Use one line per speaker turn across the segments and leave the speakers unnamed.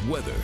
Weather.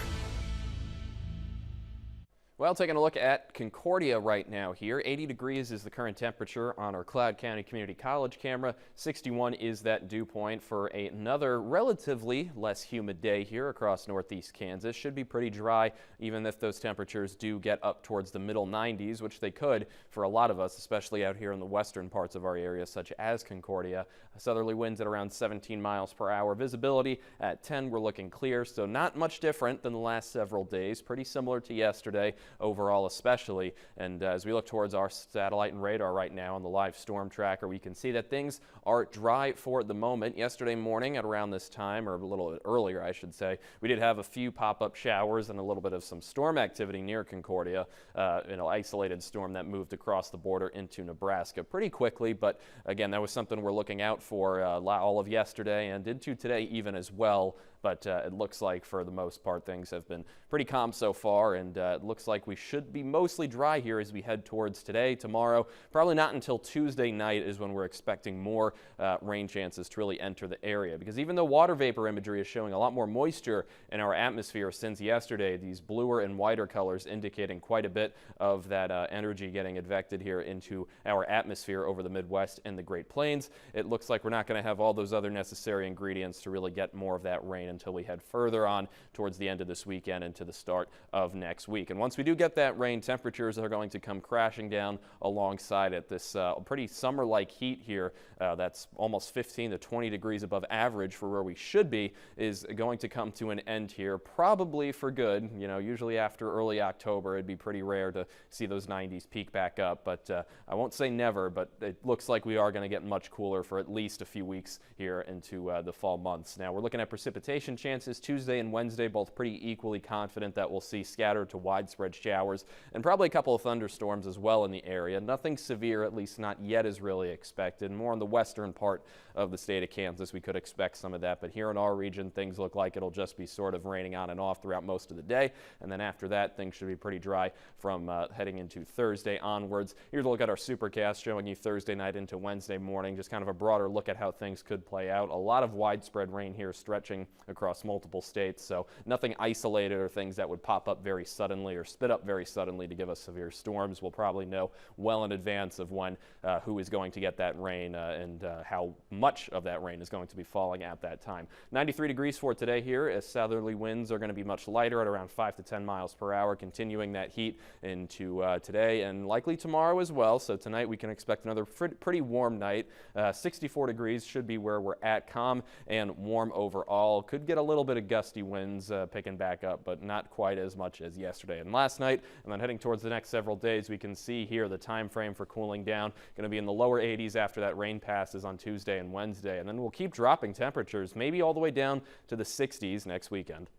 Well, taking a look at Concordia right now here. 80 degrees is the current temperature on our Cloud County Community College camera. 61 is that dew point for another relatively less humid day here across northeast Kansas. Should be pretty dry, even if those temperatures do get up towards the middle 90s, which they could for a lot of us, especially out here in the western parts of our area, such as Concordia. Southerly winds at around 17 miles per hour. Visibility at 10. We're looking clear, so not much different than the last several days. Pretty similar to yesterday overall especially. And as we look towards our satellite and radar right now on the live storm tracker, we can see that things are dry for the moment. Yesterday morning at around this time, or a little bit earlier I should say, we did have a few pop-up showers and a little bit of some storm activity near Concordia, an isolated storm that moved across the border into Nebraska pretty quickly. But again, that was something we're looking out for all of yesterday and into today even as well. But it looks like for the most part things have been pretty calm so far, and it looks like we should be mostly dry here as we head towards today, tomorrow. Probably not until Tuesday night is when we're expecting more rain chances to really enter the area, because even though water vapor imagery is showing a lot more moisture in our atmosphere since yesterday, these bluer and whiter colors indicating quite a bit of that energy getting advected here into our atmosphere over the Midwest and the Great Plains. It looks like we're not going to have all those other necessary ingredients to really get more of that rain until we head further on towards the end of this weekend into the start of next week. And once we do get that rain, temperatures are going to come crashing down alongside it. This pretty summer-like heat here that's almost 15 to 20 degrees above average for where we should be is going to come to an end here, probably for good. You know, usually after early October, it'd be pretty rare to see those 90s peak back up, but I won't say never, but it looks like we are going to get much cooler for at least a few weeks here into the fall months. Now, we're looking at precipitation chances Tuesday and Wednesday, both pretty equally confident that we'll see scattered to widespread showers and probably a couple of thunderstorms as well in the area. Nothing severe, at least not yet, is really expected. More on the western part of the state of Kansas, we could expect some of that, but here in our region, things look like it'll just be sort of raining on and off throughout most of the day, and then after that, things should be pretty dry from heading into Thursday onwards. Here's a look at our supercast showing you Thursday night into Wednesday morning, just kind of a broader look at how things could play out. A lot of widespread rain here stretching across multiple states, so nothing isolated or things that would pop up very suddenly or spit up very suddenly to give us severe storms. We'll probably know well in advance of when who is going to get that rain and how much of that rain is going to be falling at that time. 93 degrees for today here, as southerly winds are going to be much lighter at around 5 to 10 miles per hour, continuing that heat into today and likely tomorrow as well. So tonight we can expect another pretty warm night. 64 degrees should be where we're at, calm and warm overall. Could get a little bit of gusty winds picking back up, but not quite as much as yesterday and last night. And then heading towards the next several days, we can see here the time frame for cooling down. Going to be in the lower 80s after that rain passes on Tuesday and Wednesday. And then we'll keep dropping temperatures, maybe all the way down to the 60s next weekend.